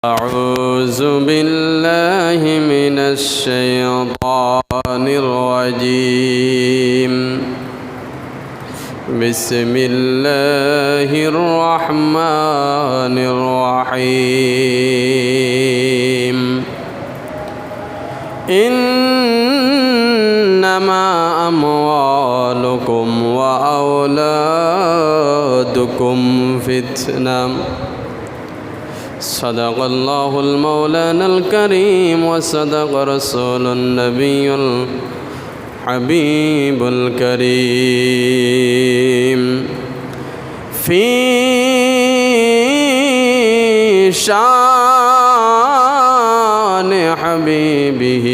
أعوذ بالله من الشيطان الرجيم بسم الله الرحمن الرحيم إنما أموالكم وأولادكم فتنة صدق الله المولانا الكريم وصدق رسول النبي الحبيب الكريم في شان حبيبه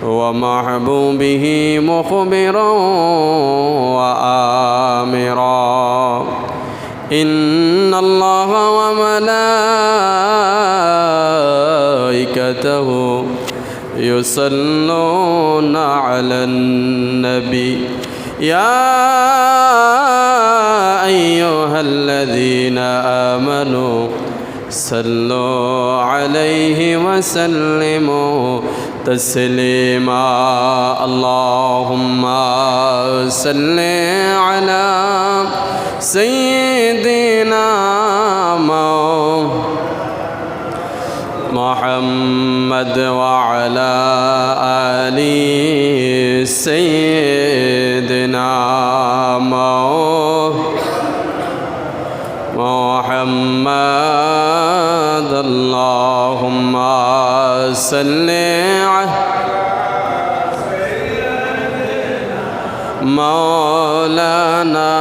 ومحبوبه مخبرا وآمرا إن الله وملائكته يصلون على النبي يا أيها الذين آمنوا صلوا عليه وسلموا تسليما اللهم صل على سيدنا محمد وعلى آل سيدنا محمد اللهم صل على مولانا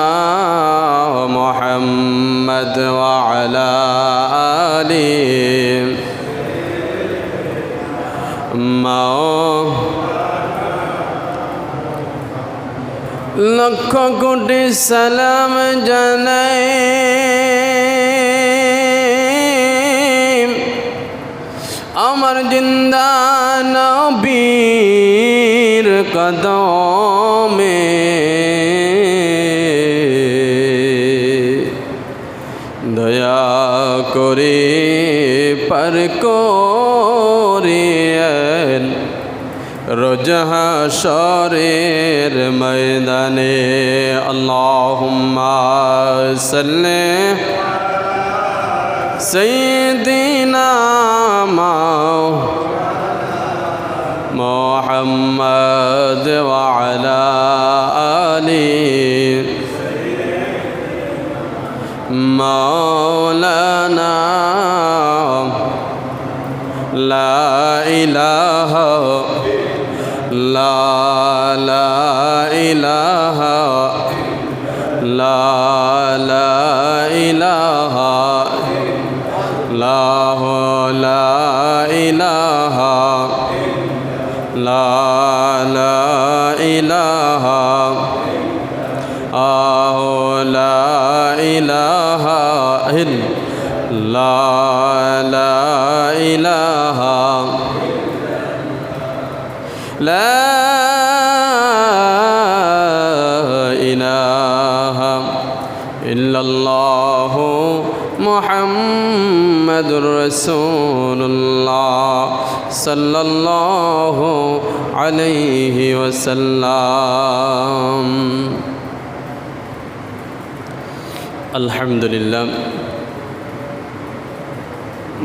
محمد وعلى آله লক্ষ কোটি সালাম জানাই আমার জিন্দা নবীর কদমে দয়া করে পার করিয়েন রোজ হাশরের ময়দানে আল্লাহুম্মা সাল্লি সাইয়্যিদিনা মুহাম্মদ ওয়া আলা আলি মাওলানা লা ইলাহা লা ইলাহা লা ইলাহা লা ইলাহা লা ইলাহা লা ইলাহা লা ইলাহা لا إله إلا الله محمد رسول الله صلى الله عليه وسلم الحمد لله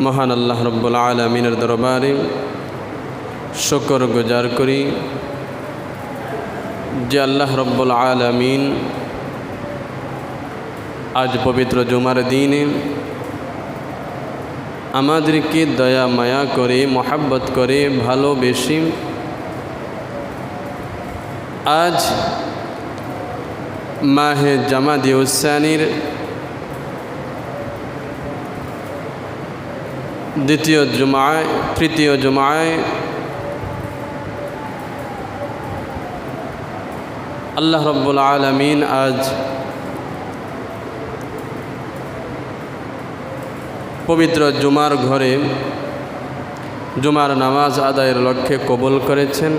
মহান আল্লাহ রব্বুল আলামিনের দরবারে শুকর গুজার করি যে আল্লাহ রব্বুল আলামিন আজ পবিত্র জুমার দিনে আমাদেরকে দয়া মায়া করে মহাব্বত করে ভালোবেসে আজ মাহে জামাদি উসানির তৃতীয় জুমায় আল্লাহ রব্বুল আলামিন আজ পবিত্র জুমার ঘরে জুমার নামাজ আদায়ের লক্ষ্যে কবুল করেছেন।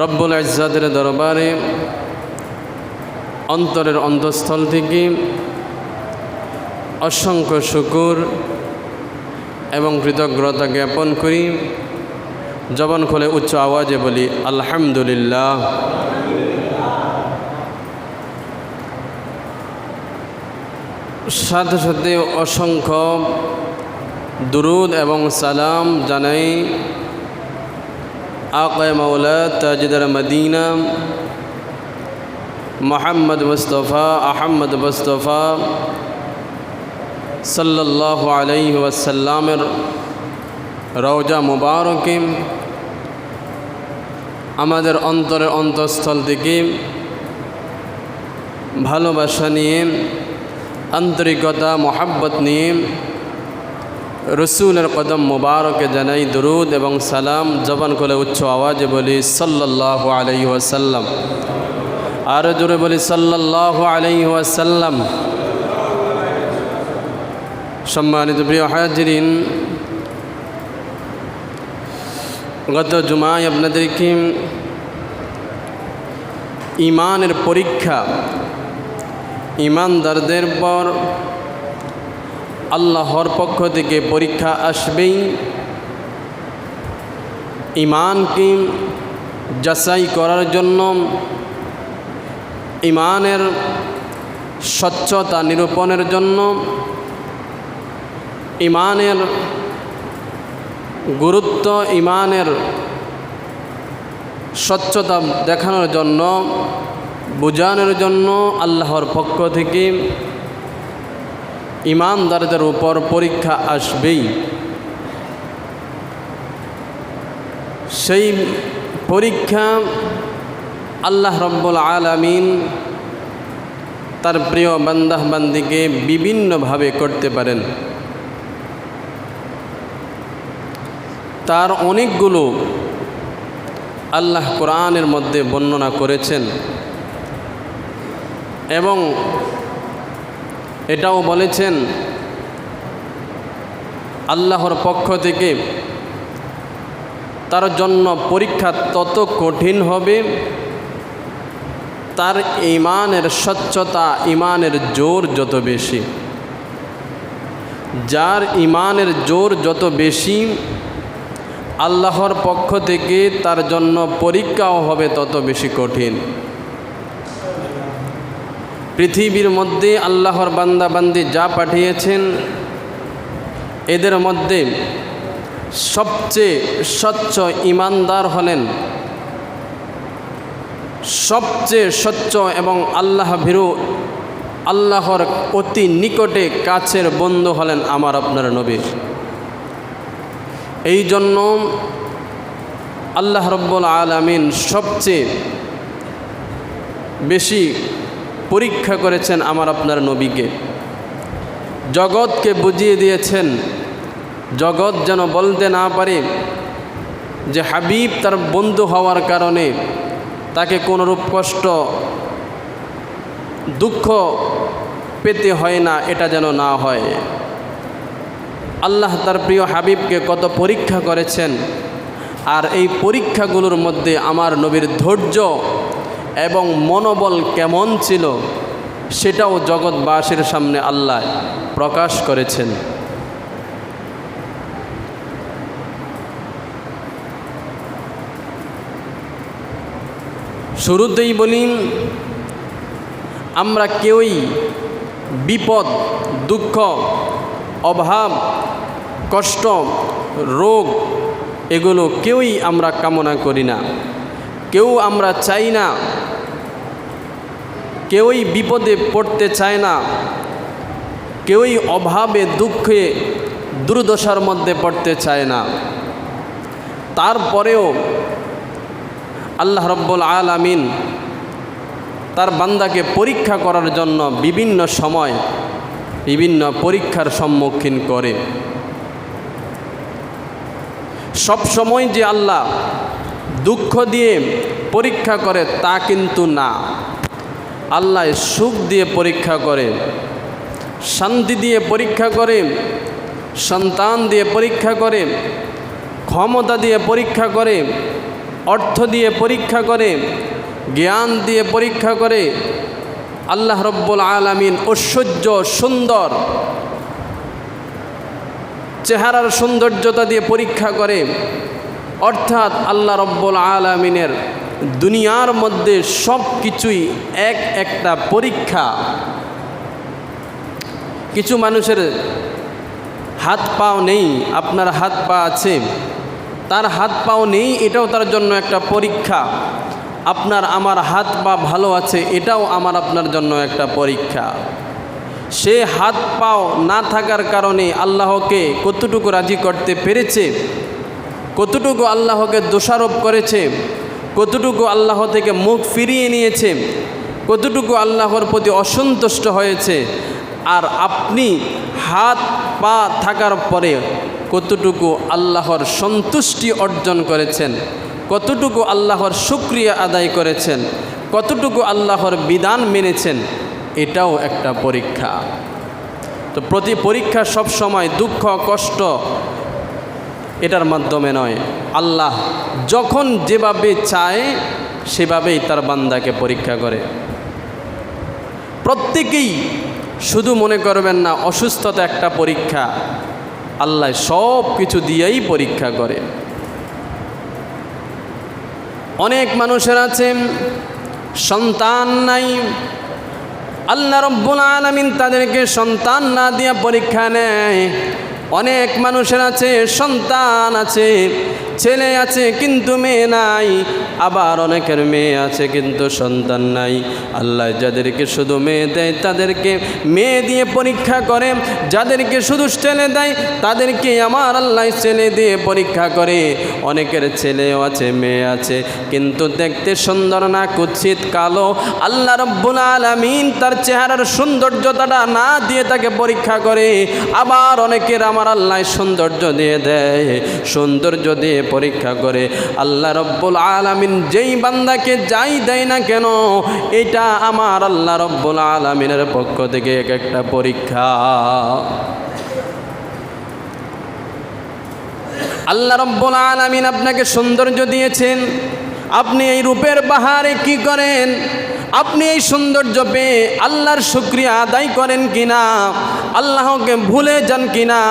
রব্বুল ইজ্জতের দরবারে অন্তরের অন্তঃস্থল থেকে অসংখ্য শুকর এবং কৃতজ্ঞতা জ্ঞাপন করি। জবান খুলে উচ্চ আওয়াজে বলি আলহামদুলিল্লাহ। সাথে সাথে অসংখ্য দুরুদ এবং সালাম জানাই আকায়ে মাওলা তাজদার মদিনা মুহাম্মদ মুস্তাফা আহমদ মুস্তাফা সাল্লাল্লাহু আলাইহি ওয়াসাল্লামের রওজা মুবারকে আমাদের অন্তরের অন্তঃস্থল থেকে ভালোবাসা নিয়ে, আন্তরিকতা মোহাব্বত নিয়ে রসুলের কদম মুবারকে জানাই দুরুদ এবং সালাম। জবান খুলে উচ্চ আওয়াজে বলি সাল্লাল্লাহু আলাইহি ওয়াসাল্লাম। আরো জোরে বলি সাল্লাল্লাহু আলাইহি ওয়াসাল্লাম। সম্মানিত প্রিয় হাজিরিন, গত জুমায় আপনাদেরকে ঈমানের পরীক্ষা, ঈমানদারদের পর আল্লাহর পক্ষ থেকে পরীক্ষা আসবেই। ঈমানকে যাচাই করার জন্য, ঈমানের স্বচ্ছতা নিরূপণের জন্য, ঈমানের গুরুত্ব, ঈমানের স্বচ্ছতা দেখানোর জন্য, বোঝানোর জন্য আল্লাহর পক্ষ থেকে ঈমানদারদের উপর পরীক্ষা আসবেই। সেই পরীক্ষা আল্লাহ রব্বুল আলামিন তার প্রিয় বান্দা বান্দিকে বিভিন্নভাবে করতে পারেন। তার অনেকগুলো আল্লাহ কোরআনের মধ্যে বর্ণনা করেছেন এবং এটাও বলেছেন আল্লাহর পক্ষ থেকে তার জন্য পরীক্ষা তত কঠিন হবে, তার ঈমানের স্বচ্ছতা, ঈমানের জোর যত বেশি। যার ঈমানের জোর যত বেশি, আল্লাহর পক্ষ থেকে তার জন্য পরীক্ষাও হবে তত বেশি কঠিন। পৃথিবীর মধ্যে আল্লাহর বান্দা বান্দি যা পাঠিয়েছেন, এদের মধ্যে সবচেয়ে স্বচ্ছ ঈমানদার হলেন, সবচেয়ে স্বচ্ছ এবং আল্লাহ ভীরু, আল্লাহর অতি নিকটে কাছের বন্ধু হলেন আমার আপনার নবী। এই জন্য আল্লাহ রব্বুল আলামিন সবচেয়ে বেশি পরীক্ষা করেছেন আমার আপনার নবীকে। জগৎকে বুঝিয়ে দিয়েছেন, জগৎ যেন বলতে না পারে যে হাবিব তার বন্ধু হওয়ার কারণে তাকে কোনরূপ কষ্ট দুঃখ পেতে হয় না, এটা যেন না হয়। আল্লাহ তার প্রিয় হাবিবকে কত পরীক্ষা করেছেন, আর এই পরীক্ষাগুলোর মধ্যে আমার নবীর ধৈর্য এবং মনোবল কেমন ছিল সেটাও জগৎবাসীর সামনে আল্লাহ প্রকাশ করেছেন। শুরুতেই বলি, আমরা কেউই বিপদ, দুঃখ, অভাব, কষ্ট, রোগ এগুলো কেউই আমরা কামনা করি না, কেউ আমরা চাই না, কেউই বিপদে পড়তে চায় না, কেউই অভাবে দুঃখে দুর্দশার মধ্যে পড়তে চায় না। তারপরেও আল্লাহ রব্বুল আলামিন তার বান্দাকে পরীক্ষা করার জন্য বিভিন্ন সময় বিভিন্ন পরীক্ষার সম্মুখীন করে। সব সময় যে আল্লাহ দুঃখ দিয়ে পরীক্ষা করে তা কিন্তু না। আল্লাহ সুখ দিয়ে পরীক্ষা করে, শান্তি দিয়ে পরীক্ষা করে, সন্তান দিয়ে পরীক্ষা করে, ক্ষমতা দিয়ে পরীক্ষা করে, অর্থ দিয়ে পরীক্ষা করে, জ্ঞান দিয়ে পরীক্ষা করে। আল্লাহ রব্বুল আলামিন ঐশ্বর্য সুন্দর চেহারার সৌন্দর্যতা দিয়ে পরীক্ষা করে। অর্থাৎ আল্লাহ রব্বুল আলামিনের দুনিয়ার মধ্যে সব কিছুই একটা পরীক্ষা। কিছু মানুষের হাত পাও নেই, আপনার হাত পা আছে, তার হাত পাও নেই, এটাও তার জন্য একটা পরীক্ষা। আপনার আমার হাত পা ভালো আছে, এটাও আমার আপনার জন্য একটা পরীক্ষা। সে হাত পাও না থাকার কারণে আল্লাহকে কতটুকু রাজি করতে পেরেছে, কতটুকু আল্লাহকে দোষারোপ করেছে, কতটুকু আল্লাহ থেকে মুখ ফিরিয়ে নিয়েছে, কতটুকু আল্লাহর প্রতি অসন্তুষ্ট হয়েছে। আর আপনি হাত পা থাকার পরে কতটুকু আল্লাহর সন্তুষ্টি অর্জন করেছেন, কতটুকু আল্লাহর শুকরিয়া আদায় করেছেন, কতটুকু আল্লাহর বিধান মেনেছেন, এটাও একটা পরীক্ষা। তো প্রতি পরীক্ষা সব সময় দুঃখ কষ্ট এটার মাধ্যমে নয়, আল্লাহ যখন যেভাবে চায় সেভাবেই তার বান্দাকে পরীক্ষা করে। প্রত্যেকেই শুধু মনে করবেন না অসুস্থতা একটা পরীক্ষা, আল্লাহ সব কিছু দিয়েই পরীক্ষা করে। অনেক মানুষের আছে সন্তান নাই, আল্লাহ রব্বুল আলামিন তাদেরকে সন্তান না দিয়া পরীক্ষা নেয়। অনেক মানুষের আছে সন্তান আছে, ছেলে আছে কিন্তু মেয়ে নাই, আবার অনেকের মেয়ে আছে কিন্তু সন্তান নাই। আল্লাহ যাদেরকে শুধু মেয়ে দেয় তাদেরকে মেয়ে দিয়ে পরীক্ষা করে, যাদেরকে শুধু ছেলে দেয় তাদেরকে আমার আল্লাহ ছেলে দিয়ে পরীক্ষা করে। অনেকের ছেলেও আছে মেয়ে আছে কিন্তু দেখতে সুন্দর না, কুৎসিত কালো। আল্লাহ রব্বুল আলামিন তার চেহারার সৌন্দর্যতাটা না দিয়ে তাকে পরীক্ষা করে। আবার অনেকের আমার আল্লাহ সৌন্দর্য দিয়ে দেয়, সৌন্দর্য দিয়ে পরীক্ষা করে। আল্লাহ রব্বুল আলামিন যেই বান্দাকে যাই দেয় না কেন, এটা আমার আল্লাহ রব্বুল আলামিনের পক্ষ থেকে এক একটা পরীক্ষা। আল্লাহ রব্বুল আলামিন আপনাকে সৌন্দর্য দিয়েছেন, আপনি এই রূপের বাহারে কি করেন? আপনি এই সৌন্দর্য পেয়ে আল্লাহর শুকরিয়া আদায় করেন কিনা, আল্লাহকে ভুলে যান কিনা?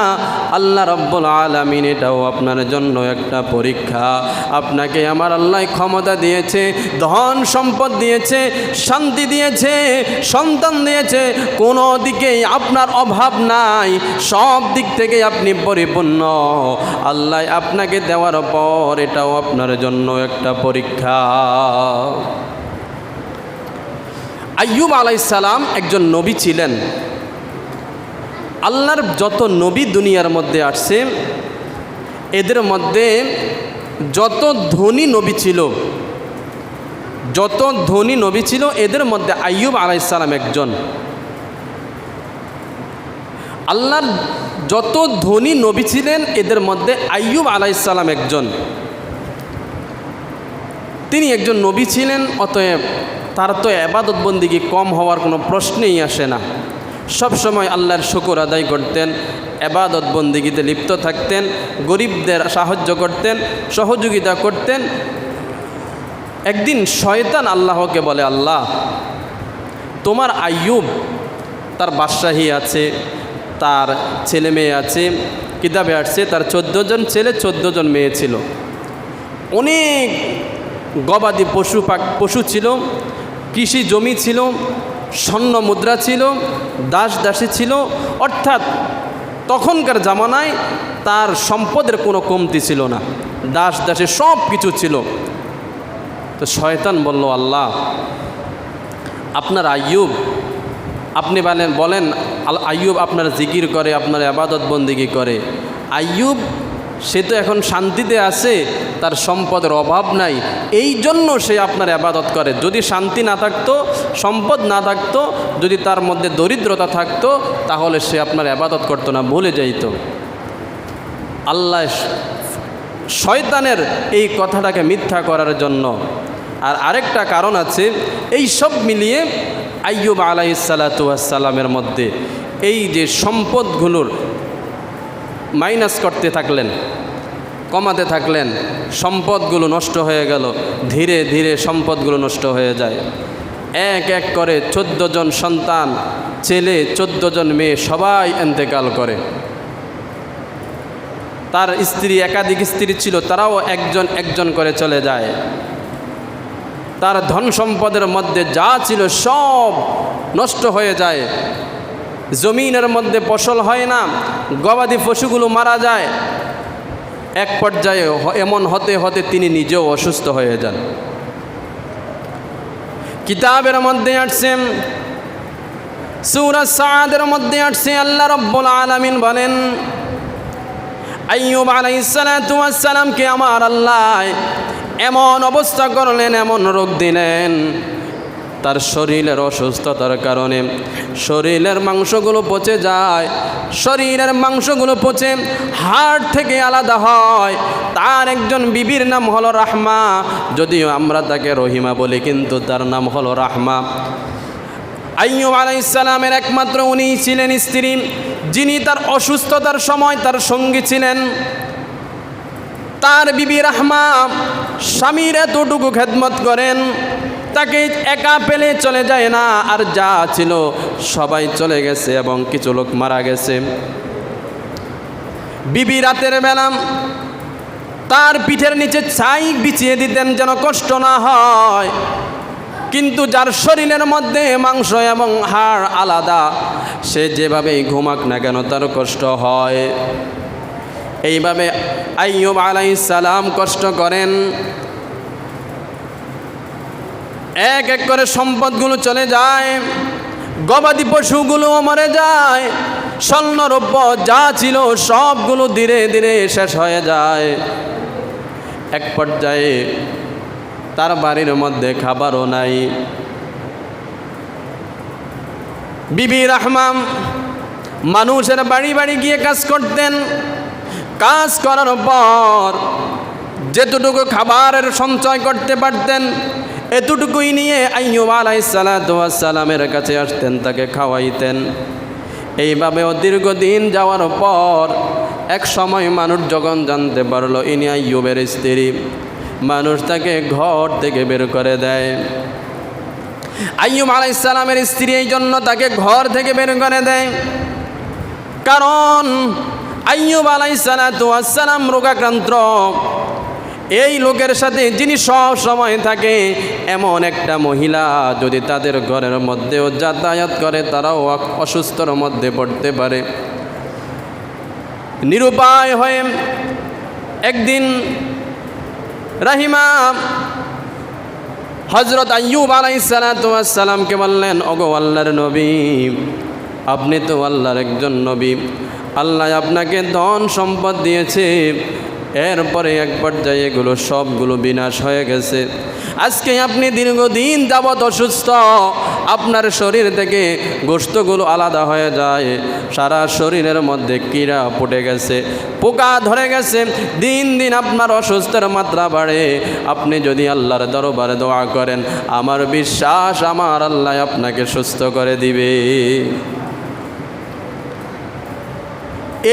আল্লাহ রব্বুল আলামিন এটাও আপনার জন্য একটা পরীক্ষা। আপনাকে আমার আল্লাহ ক্ষমতা দিয়েছে, ধন সম্পদ দিয়েছে, শান্তি দিয়েছে, সন্তান দিয়েছে, কোনো দিকেই আপনার অভাব নাই, সব দিক থেকে আপনি পরিপূর্ণ। আল্লাহ আপনাকে দেওয়ার পর এটাও আপনার জন্য একটা পরীক্ষা। আইয়ুব আলাইহিস সালাম একজন নবী ছিলেন। আল্লাহর যত নবী দুনিয়ার মধ্যে আসছে, এদের মধ্যে যত ধনী নবী ছিল, এদের মধ্যে আইয়ুব আলাইহিস সালাম একজন। আল্লাহর যত ধনী নবী ছিলেন এদের মধ্যে আইয়ুব আলাইহিস সালাম একজন। তিনি একজন নবী ছিলেন, অতএব তার তো ইবাদত বন্দেগী কম হওয়ার কোনো প্রশ্নেই আসে না। সব সময় আল্লাহর শুকর আদায় করতেন, ইবাদত বন্দেগীতে লিপ্ত থাকতেন, গরিবদের সাহায্য করতেন, সহযোগিতা করতেন। একদিন শয়তান আল্লাহকে বলে, আল্লাহ তোমার আইয়ুব, তার বাদশাহী আছে, তার ছেলে মেয়ে আছে, কিতাবে আসছে তার 14 জন ছেলে 14 জন মেয়ে ছিল, অনেক গবাদি পশু ছিল, কৃষি জমি ছিল, স্বর্ণ মুদ্রা ছিল, দাস দাসী ছিল। অর্থাৎ তখনকার জামানায় তার সম্পদের কোনো কমতি ছিল না, দাস দাসী সব কিছু ছিল। তো শয়তান বলল, আল্লাহ আপনার আইয়ুব, আপনি বলেন আইয়ুব আপনার জিকির করে, আপনার ইবাদত বন্দেগী করে। আইয়ুব সে তো এখন শান্তিতে আছে, তার সম্পদের অভাব নাই, এই জন্য সে আপনার ইবাদত করে। যদি শান্তি না থাকতো, সম্পদ না থাকতো, যদি তার মধ্যে দরিদ্রতা থাকতো, তাহলে সে আপনার ইবাদত করতো না, ভুলে যাইত। আল্লাহ শয়তানের এই কথাটাকে মিথ্যা করার জন্য। আর আরেকটা কারণ আছে, এই সব মিলিয়ে আইয়ুব আলাইহিস সালাতু ওয়াস সালামের মধ্যে এই যে সম্পদগুলোর মাইনাস করতে থাকলেন, কমাতে থাকলেন, সম্পদগুলো নষ্ট হয়ে গেল। ধীরে ধীরে সম্পদগুলো নষ্ট হয়ে যায়। এক এক করে 14 জন সন্তান, ছেলে, 14 জন মেয়ে সবাই ইন্তেকাল করে। তার স্ত্রী একাধিক স্ত্রী ছিল, তারাও একজন একজন করে চলে যায়। তার ধন সম্পদের মধ্যে যা ছিল সব নষ্ট হয়ে যায়, জমিনের মধ্যে ফসল হয় না, গবাদি পশুগুলো মারা যায়। এক পর্যায়ে এমন হতে হতে তিনি নিজেও অসুস্থ হয়ে যান। কিতাবের মধ্যে আসছে, সূরা সাদের মধ্যে আসছে, আল্লাহ রাব্বুল আলামিন বলেন, আইয়ুব আলাইহিস সালাতু ওয়াস সালামকে আমার আল্লাহ এমন অবস্থা করলেন, এমন রোগ দিলেন, তার শরীরের অসুস্থতার কারণে শরীরের মাংসগুলো পচে যায়, শরীরের মাংসগুলো পচে হাড় থেকে আলাদা হয়। তার একজন বিবির নাম হলো রাহমা, যদিও আমরা তাকে রহিমা বলি, কিন্তু তার নাম হলো রাহমা। আইয়ুব আলাইহিস সালামের একমাত্র উনিই ছিলেন স্ত্রী, যিনি তার অসুস্থতার সময় তার সঙ্গী ছিলেন। তার বিবি রাহমা স্বামীর এতটুকু খেদমত করেন, তাকে একা পেলে চলে যায় না, আর যা ছিল সবাই চলে গেছে এবং কিছু লোক মারা গেছে। বিবি রাতের বেলা তার পিঠের নিচে ছাই বিছিয়ে দিতেন যেন কষ্ট না হয়, কিন্তু যার শরীরের মধ্যে মাংস এবং হাড় আলাদা, সে যেভাবেই ঘুমাক না কেন তার কষ্ট হয়। এইভাবে আইয়ুব আলাইহিস সালাম কষ্ট করেন। এক এক করে সম্পদগুলো চলে যায়, গবাদি পশুগুলো মরে যায়, স্বর্ণরৌপ্য যা ছিল সবগুলো ধীরে ধীরে শেষ হয়ে যায়। এক পর্যায়ে তার বাড়ির মধ্যে খাবারও নাই। বিবি রাহমা মানুষের বাড়ি বাড়ি গিয়ে কাজ করতেন। কাজ করার পর যেতটুকু খাবারের সঞ্চয় করতে পারতেন এতটুকুই নিয়ে আইয়ুব আলাইহিস সালাতু ওয়াস সালামের কাছে আসতেন, তাকে খাওয়াইতেন। এইভাবেও দীর্ঘদিন যাওয়ার পর এক সময় মানুষ যখন জানতে পারলো ইনি আইয়ুবের স্ত্রী, মানুষ তাকে ঘর থেকে বের করে দেয়। আইয়ুব আলাইহিস সালামের স্ত্রী এই জন্য তাকে ঘর থেকে বের করে দেয়, কারণ আইয়ুব আলাইহিস সালাতু ওয়াস সালাম রোগাক্রান্ত। এই লোকের সাথে যিনি সব সময় থাকে, এমন একটা মহিলা যদি তাদের ঘরের মধ্যেও যাতায়াত করে, তারাও অসুস্থর মধ্যে পড়তে পারে। নিরুপায় হয়ে একদিন রাহিমা হযরত আইয়ুব আলাইহিস সালাতু ওয়াস সালামকে বললেন, ওগো আল্লাহর নবী, আপনি তো আল্লাহর একজন নবী, আল্লাহ আপনাকে ধন সম্পদ দিয়েছে, এরপরে এক পর্যায়ে এগুলো সবগুলো বিনাশ হয়ে গেছে। আজকে আপনি দীর্ঘদিন যাবৎ অসুস্থ, আপনার শরীর থেকে গোশতগুলো আলাদা হয়ে যায়, সারা শরীরের মধ্যে কীড়া পড়ে গেছে, পোকা ধরে গেছে, দিন দিন আপনার অসুস্থের মাত্রা বাড়ে। আপনি যদি আল্লাহর দরবারে দোয়া করেন, আমার বিশ্বাস আমার আল্লাহ আপনাকে সুস্থ করে দিবে।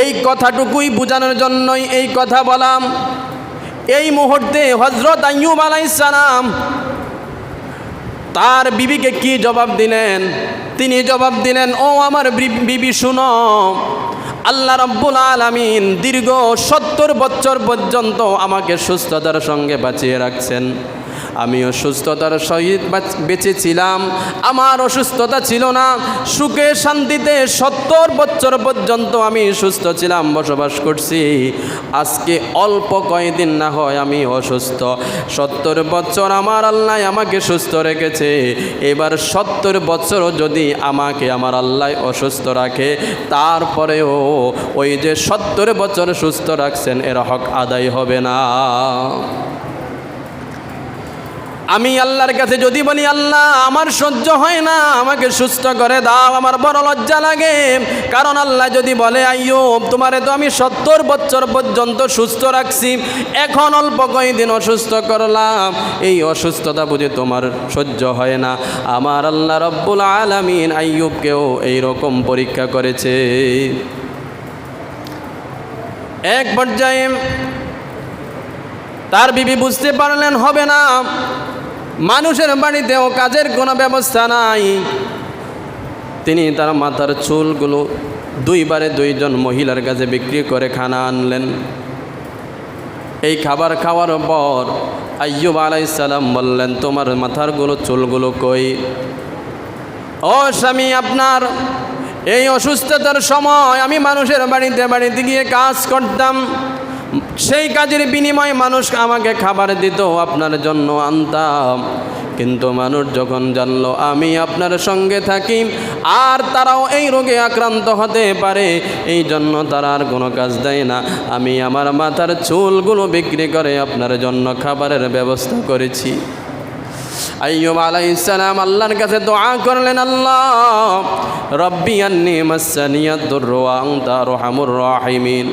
এই কথাটুকুই বোঝানোর জন্যই এই কথা বলাম। এই মুহূর্তে হযরত আইয়ুব আলাইহিস সালাম তার বিবিকে কি জবাব দিলেন? তিনি জবাব দিলেন, ও আমার বিবি শুনো, আল্লাহ রাব্বুল আলামিন দীর্ঘ 70 বছর পর্যন্ত আমাকে সুস্থতার সঙ্গে বাঁচিয়ে রাখছেন। আমিও সুস্থতার সহিত বেঁচে ছিলাম, আমার অসুস্থতা ছিল না, সুখে শান্তিতে 70 বছর পর্যন্ত আমি সুস্থ ছিলাম, বসবাস করছি। আজকে অল্প কয়েকদিন না হয় আমি অসুস্থ, 70 বছর আমার আল্লাহ আমাকে সুস্থ রেখেছে। এবার 70 বছরও যদি আমাকে আমার আল্লাহ অসুস্থ রাখে, তারপরেও ওই যে 70 বছর সুস্থ রাখছেন এর হক আদায় হবে না। আমি আল্লাহর কাছে যদি বলি, আল্লাহ আমার সহ্য হয় না, আমাকে সুস্থ করে দাও, আমার বড় লজ্জা লাগে। কারণ আল্লাহ যদি বলে, আইয়ুব তোমারে তো আমি 70 বছর পর্যন্ত সুস্থ রাখছি, এখন অল্প কয়েকদিন অসুস্থ করলাম, এই অসুস্থতা বুঝে তোমার সহ্য হয় না। আমার আল্লাহ রব্বুল আলামিন আইয়ুবকেও এইরকম পরীক্ষা করেছে। এক পর্যায়ে তার বিবি বুঝতে পারলেন হবে না, মানুষের বাড়িতেও কাজের কোনো ব্যবস্থা নাই। তিনি তার মাথার চুলগুলো দুইবারে দুইজন মহিলার কাছে বিক্রি করে খানা আনলেন। এই খাবার খাওয়ার পর আইয়ুব আলাইহিস সালাম বললেন, তোমার মাথারগুলো চুলগুলো কই? ও স্বামী, আপনার এই অসুস্থতার সময় আমি মানুষের বাড়িতে বাড়িতে গিয়ে কাজ করতাম, সেই কাজের বিনিময়ে মানুষ আমাকে খাবার দিত, আপনার জন্য আনতাম। কিন্তু মানুষ যখন জানলো আমি আপনার সঙ্গে থাকি আর তারাও এই রোগে আক্রান্ত হতে পারে, এই জন্য তারা আর কোনো কাজ দেয় না। আমি আমার মাথার চুলগুলো বিক্রি করে আপনার জন্য খাবারের ব্যবস্থা করেছি। আইয়ুব আলাইহিস সালাম আল্লাহর কাছে দোয়া করলেন, আল্লাহ রব্বি আন্নী মাসসানিয়াদ দুররু ওয়া আনতা আরহামুর রাহিমিন।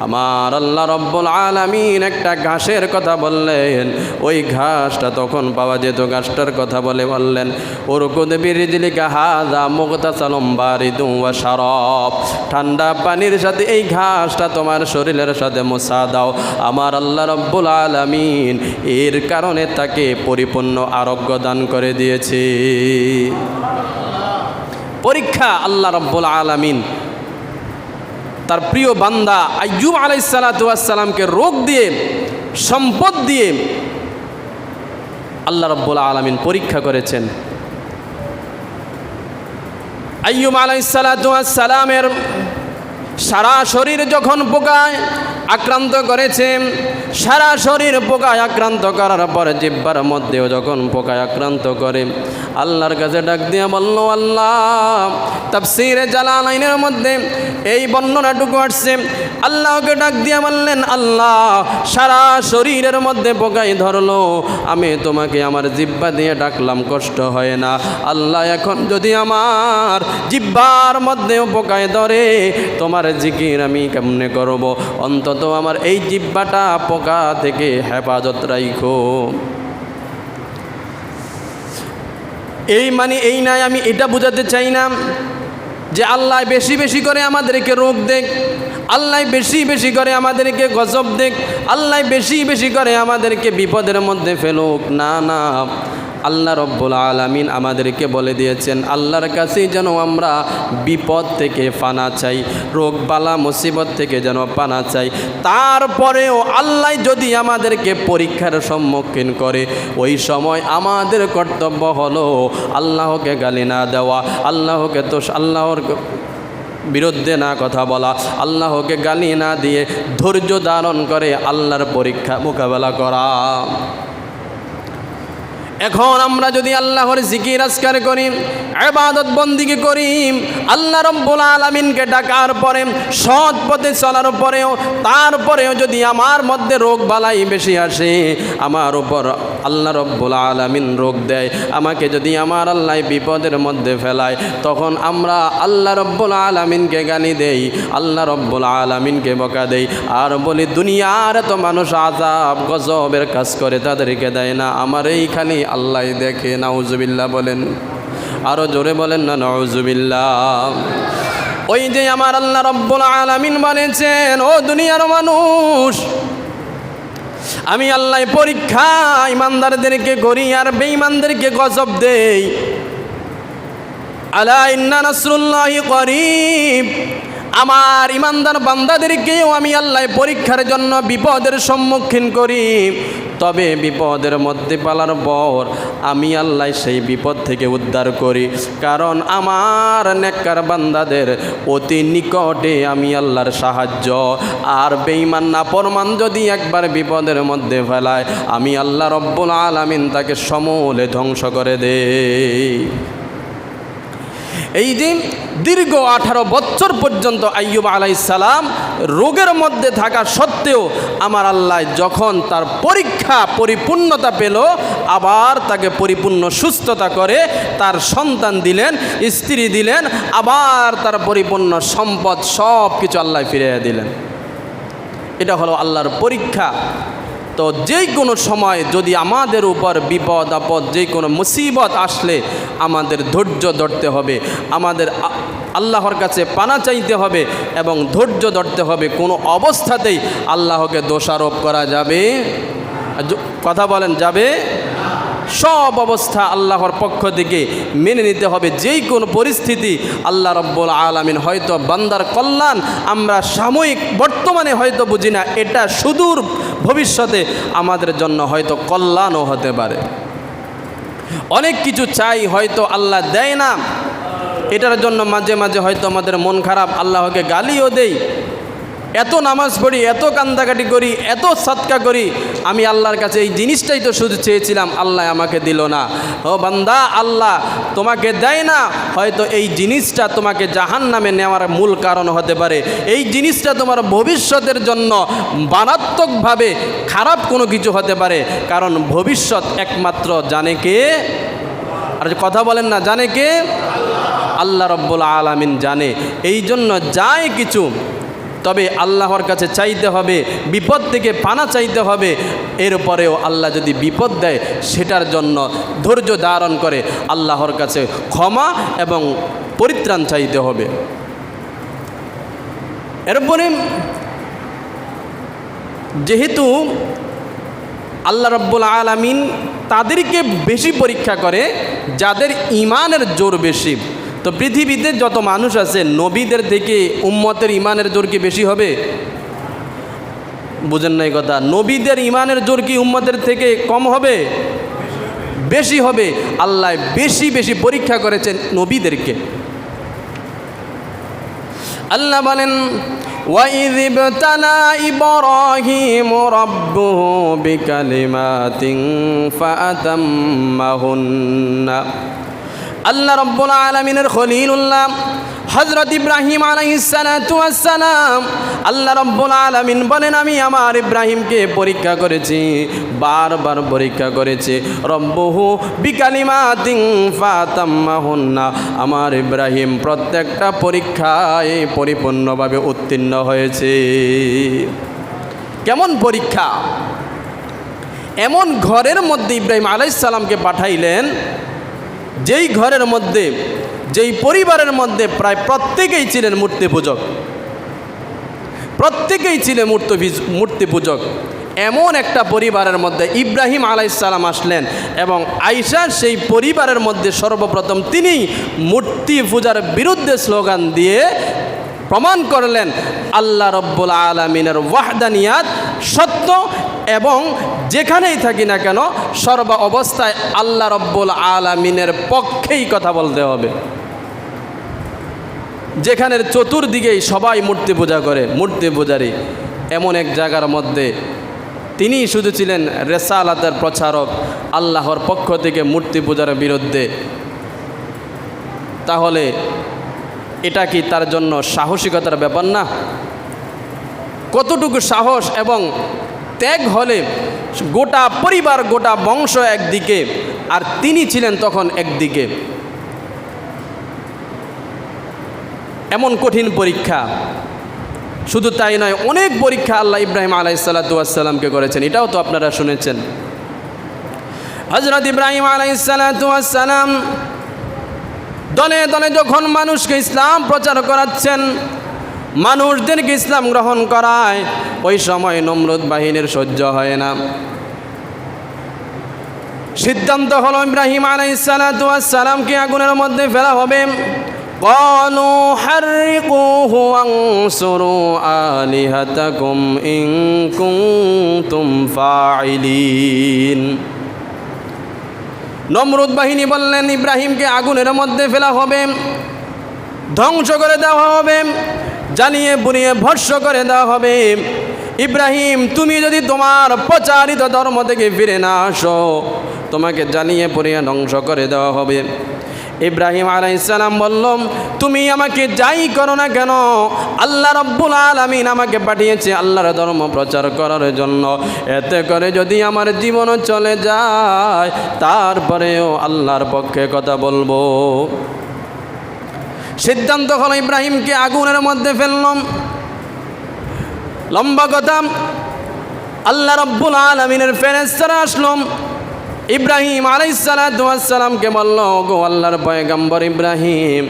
আমার আল্লাহ রব্বুল আলামিন একটা ঘাসের কথা বললেন, ওই ঘাসটা তখন পাওয়া যেত, ঘাসটার কথা বললেন উরকুদ বিরিজলিকা হাযা মুগতাসালুম বারিদুম ওয়া শারাব, ঠান্ডা পানির সাথে এই ঘাসটা তোমার শরীরের সাথে মুছা দাও। আমার আল্লাহ রব্বুল আলামিন এর কারণে তাকে পরিপূর্ণ আরোগ্য দান করে দিয়েছে। পরীক্ষা আল্লাহ রব্বুল আলামিন তার প্রিয় বান্দা আইয়ুব আলাইহিস সালাতু ওয়াস সালামকে রোগ দিয়ে, সম্পদ দিয়ে আল্লাহ রব্বুল আলামিন পরীক্ষা করেছেন। আইয়ুব আলাইহিস সালাতু ওয়াস সালামের সারা শরীর যখন পোকায় আক্রান্ত করেছে, সারা শরীর পোকায় আক্রান্ত করার পরে জিহ্বার মধ্যেও যখন পোকায় আক্রান্ত করে, আল্লাহর কাছে ডাক দিয়ে বলল, আল্লাহ তাফসীরে জালালাইনের মধ্যে এই বর্ণনাটুকু আসছে। আল্লাহকে ডাক দিয়ে বললেন, আল্লাহ সারা শরীরের মধ্যে পোকায় ধরলো, আমি তোমাকে আমার জিহ্বা দিয়ে ডাকলাম, কষ্ট হয় না। আল্লাহ এখন যদি আমার জিহ্বার মধ্যেও পোকায় ধরে, তোমার জিকির আমি কেমনে করব? অন্তত আমার এই জিহ্বাটা পোকা থেকে হেফাজত রাখো। এই মানে এই নাই, আমি এটা বোঝাতে চাই না যে আল্লাহ বেশি বেশি করে আমাদেরকে রোগ দেখ, আল্লাহ বেশি বেশি করে আমাদেরকে গজব দেখ, আল্লাহ বেশি বেশি করে আমাদেরকে বিপদের মধ্যে ফেলুক। না না, আল্লাহ রব্বুল আলামিন আমাদেরকে বলে দিয়েছেন আল্লাহর কাছেই যেন আমরা বিপদ থেকে পানা চাই, রোগ বালা মুসিবত থেকে যেন পানা চাই। তারপরেও আল্লাহ যদি আমাদেরকে পরীক্ষার সম্মুখীন করে, ওই সময় আমাদের কর্তব্য হলো আল্লাহকে গালি না দেওয়া, আল্লাহকে আল্লাহর বিরুদ্ধে না কথা বলা, আল্লাহকে গালি না দিয়ে ধৈর্য ধারণ করে আল্লাহর পরীক্ষা মোকাবেলা করা। এখন আমরা যদি আল্লাহর জিকির আজকার করি, ইবাদত বন্দিগি করি, আল্লাহ রব্বুল আলামিনকে ডাকার পরে, সৎ পথে চলার পরেও, তারপরেও যদি আমার মধ্যে রোগ বালাই বেশি আসে, আমার উপর আল্লাহ রব্বুল আলামিন রোগ দেয়, আমাকে যদি আমার আল্লাহ বিপদের মধ্যে ফেলায়, তখন আমরা আল্লাহ রব্বুল আলামিনকে গালি দেই, আল্লাহ রব্বুল আলামিনকে বকা দেই, আর বলি দুনিয়ার তো মানুষ আযাব গজবের কাজ করে, তাদেরকে দেয় না, আমার এই খালি আল্লাহ দেখে। নাউজুবিল্লাহ বলেন, আরো জোরে বলেন না নাউজুবিল্লাহ। ওই যে আমার আল্লাহ রব্বুল আলামিন বলেছেন, ও দুনিয়ার মানুষ, আমি আল্লাহ পরীক্ষা ইমানদারদেরকে করি আর বেঈমানদেরকে গজব দেই। আলা ইন্না নাসরুল্লাহি করিব, আমার ইমানদার বান্দাদেরকেও আমি আল্লাহ পরীক্ষার জন্য বিপদের সম্মুখীন করি। তবে বিপদের মধ্যে পালার পর আমি আল্লাহ সেই বিপদ থেকে উদ্ধার করি, কারণ আমার নেককার বান্দাদের অতি নিকটে আমি আল্লাহর সাহায্য। আর বেঈমান নাফরমান যদি একবার বিপদের মধ্যে ফেলায়, আমি আল্লাহ রব্বুল আলামিন তাকে সমূলে ধ্বংস করে দেই। এই যে দীর্ঘ 18 বছর পর্যন্ত আইয়ুব আলাইহিস সালাম রোগের মধ্যে থাকা সত্ত্বেও আমার আল্লাহ যখন তার পরীক্ষা পরিপূর্ণতা পেল, আবার তাকে পরিপূর্ণ সুস্থতা করে তার সন্তান দিলেন, স্ত্রী দিলেন, আবার তার পরিপূর্ণ সম্পদ সব কিছু আল্লাহ ফিরিয়ে দিলেন। এটা হলো আল্লাহর পরীক্ষা। তো যে কোনো সময় যদি আমাদের উপর বিপদ আপদ, যে কোনো মুসিবত আসলে আমাদের ধৈর্য ধরতে হবে, আমাদের আল্লাহর কাছে পানা চাইতে হবে এবং ধৈর্য ধরতে হবে। কোনো অবস্থাতেই আল্লাহকে দোষারোপ করা যাবে, কথা বলেন, যাবে সব অবস্থা আল্লাহর পক্ষ থেকে মেনে নিতে হবে। যেই কোনো পরিস্থিতি আল্লাহ রব্বুল আলামিন হয়তো বান্দার কল্যাণ আমরা সাময়িক বর্তমানে হয়তো বুঝি না, এটা সুদূর ভবিষ্যতে আমাদের জন্য হয়তো কল্যাণও হতে পারে। অনেক কিছু চাই, হয়তো আল্লাহ দেয় না, এটার জন্য মাঝে মাঝে হয়তো আমাদের মন খারাপ, আল্লাহকে গালিও দেই। এত নামাজ পড়ি, এত কান্দাকাটি করি, এত সদকা করি, আমি আল্লাহর কাছে এই জিনিসটাই তো শুধু চেয়েছিলাম, আল্লাহ আমাকে দিল না। ও বান্দা, আল্লাহ তোমাকে দেয় না, হয়তো এই জিনিসটা তোমাকে জাহান্নামে নেওয়ার মূল কারণ হতে পারে। এই জিনিসটা তোমার ভবিষ্যতের জন্য মারাত্মকভাবে খারাপ কোনো কিছু হতে পারে, কারণ ভবিষ্যৎ একমাত্র জানে কে? আর কথা বলেন না, জানে কে? আল্লাহ রব্বুল আলামিন জানে। এই জন্য যায় কিছু, তবে আল্লাহর কাছে চাইতে হবে, বিপদ থেকে পানা চাইতে হবে। এরপরেও আল্লাহ যদি বিপদ দেয়, সেটার জন্য ধৈর্য ধারণ করে আল্লাহর কাছে ক্ষমা এবং পরিত্রাণ চাইতে হবে। এরপরে যেহেতু আল্লাহ রব্বুল আলামিন তাদেরকে বেশি পরীক্ষা করে যাদের ঈমানের জোর বেশি। তো পৃথিবীতে যত মানুষ আছে, নবীদের থেকে উম্মতের ঈমানের জোর কি বেশি হবে? বুঝেন নাই কথা। নবীদের ঈমানের জোর কি উম্মতের থেকে কম হবে? বেশি হবে। আল্লাহ বেশি বেশি পরীক্ষা করেছেন নবীদেরকে। আল্লাহ বলেন, وَإِذِ ابْتَلَى إِبْرَاهِيمُ رَبُّهُ بِكَلِمَاتٍ فَأَتَمَّهُنَّ। আল্লাহ রব্বুল আলামিনের খলিলুল্লাহ হযরত ইব্রাহিম আলাইহিস সালাতু ওয়াস সালাম, আল্লাহ রব্বুল আলামিন বলেন, আমি আমার ইব্রাহিমকে পরীক্ষা করেছি, বারবার পরীক্ষা করেছি। রব্বুহু বিকালিমাতিন ফাতাম্মাহুন্না, আমার ইব্রাহিম প্রত্যেকটা পরীক্ষায় পরিপূর্ণভাবে উত্তীর্ণ হয়েছে। কেমন পরীক্ষা? এমন ঘরের মধ্যে ইব্রাহিম আলাইহিস সালামকে পাঠাইলেন, যেই ঘরের মধ্যে, যেই পরিবারের মধ্যে প্রায় প্রত্যেকেই ছিলেন মূর্তি পূজক, প্রত্যেকেই ছিলেন মূর্তি পূজক। এমন একটা পরিবারের মধ্যে ইব্রাহিম আলাইহিস সালাম আসলেন এবং আয়েশা সেই পরিবারের মধ্যে সর্বপ্রথম তিনি মূর্তি পূজার বিরুদ্ধে স্লোগান দিয়ে প্রমাণ করলেন আল্লাহ রব্বুল আলামিনের ওয়াহদানিয়াত সত্য, এবং যেখানেই থাকি না কেন সর্ব অবস্থায় আল্লাহ রব্বুল আলামিনের পক্ষেই কথা বলতে হবে। যেখানের চতুর্দিকেই সবাই মূর্তি পূজা করে, মূর্তি পূজারী, এমন এক জায়গার মধ্যে তিনি শুধু ছিলেন রিসালাতের প্রচারক, আল্লাহর পক্ষ থেকে মূর্তি পূজার বিরুদ্ধে। তাহলে এটা কি তার জন্য সাহসিকতার ব্যাপার না? কতটুকু সাহস এবং ত্যাগ হলে গোটা পরিবার, গোটা বংশ একদিকে, আর তিনি ছিলেন তখন একদিকে। এমন কঠিন পরীক্ষা। শুধু তাই নয়, অনেক পরীক্ষা আল্লাহ ইব্রাহিম আলাইহিস সালাতু ওয়াস সালামকে করেছেন, এটাও তো আপনারা শুনেছেন। হযরত ইব্রাহিম আলাইহিস সালাতু ওয়াস সালাম দলে দলে যখন মানুষকে ইসলাম প্রচার করাচ্ছেন, মানুষদেরকে ইসলাম গ্রহণ করায়, ওই সময় নমরুদ বাহিনীর সহ্য হয় না। সিদ্ধান্ত হলো ইব্রাহিম আলাইহিস সালাতু ওয়াস সালামকে আগুনের মধ্যে ফেলা হবে। ক্বালু হাররিকুহু ওয়ানসুরু আলিহাতাকুম ইন কুনতুম ফাইলিন। নমরুদ বাহিনী বললেন, ইব্রাহিমকে আগুনের মধ্যে ফেলা হবে, ধ্বংস করে দেওয়া হবে, জ্বালিয়ে পুড়িয়ে ভস্ম করে দেওয়া হবে। ইব্রাহিম, তুমি যদি তোমার প্রচারিত ধর্ম থেকে ফিরে না আসো, তোমাকে জ্বালিয়ে পুড়িয়ে ধ্বংস করে দেওয়া হবে। ইব্রাহিম আলাইহিস সালাম বলল, তুমি আমাকে যাই করো না কেন, আল্লাহ রব্বুল আলামিন আমাকে পাঠিয়েছে আল্লাহর ধর্ম প্রচার করার জন্য। এতে করে যদি আমার জীবনও চলে যায়, তারপরেও আল্লাহর পক্ষে কথা বলবো। সিদ্ধান্ত হলো ইব্রাহিমকে আগুনের মধ্যে ফেললাম। লম্বা কথা, আল্লাহ রব্বুল আলামিনের ফেরেশতারা আসলো, ইব্রাহিম আলাইহিস সালাতু ওয়াস সালামকে বলল, গো আল্লাহর পয়গম্বর ইব্রাহিম,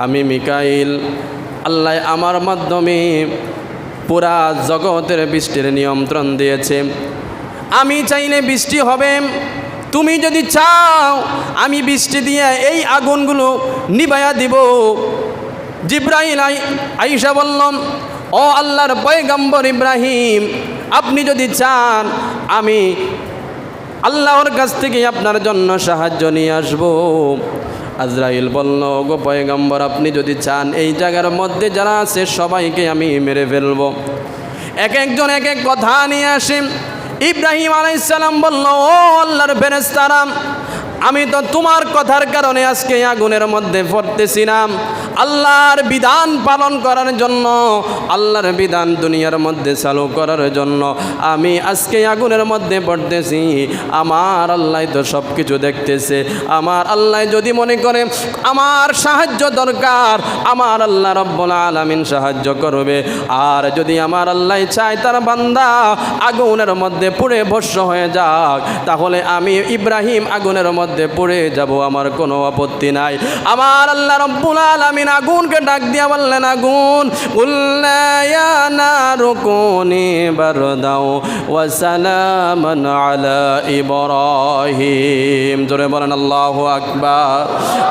আমি মিকাইল, আল্লাহ আমার মাধ্যমে পুরা জগতের বৃষ্টির নিয়ন্ত্রণ দিয়েছে। আমি চাইলে বৃষ্টি হবে, তুমি যদি চাও আমি বৃষ্টি দিয়ে এই আগুনগুলো নিভাইয়া দিব। জিব্রাইল আইসা বললাম, ও আল্লাহর পয়গম্বর ইব্রাহিম, আপনি যদি চান আমি আল্লাহর কাছ থেকে আপনার জন্য সাহায্য নিয়ে আসবো। আজরাইল বলল, গো পয়গম্বর, আপনি যদি চান এই জায়গার মধ্যে যারা আছে সবাইকে আমি মেরে ফেলবো। এক একজন এক এক কথা নিয়ে আসেন। ইব্রাহিম আলাইহিস সালাম বলল, ও আল্লাহর ফেরেশতারা, আমি তো তোমার কথার কারণে আজকে আগুনের মধ্যে পড়তেছি না। আল্লাহর বিধান পালন করার জন্য, আল্লাহর বিধান দুনিয়ার মধ্যে চালু করার জন্য আমি আজকে আগুনের মধ্যে পড়তেছি। আমার আল্লাহ তো সব কিছু দেখতেছে। আমার আল্লাহ যদি মনে করে আমার সাহায্য দরকার, আমার আল্লাহ রব্বুল আলামিন সাহায্য করবে। আর যদি আমার আল্লাহ চায় তার বান্দা আগুনের মধ্যে পুড়ে ভস্ম হয়ে যাক, তাহলে আমি ইব্রাহিম আগুনের মধ্যে পড়ে যাব, আমার কোনো আপত্তি নাই। আমার আল্লাহ রব্বুল আলামিন আগুনকে ডাক দিয়া বললেন, আগুন, কুল্লা ইয়া নারু কুনি বারদাও ওয়া সালামান আলা ইব্রাহিম। জোরে বলেন আল্লাহু আকবার।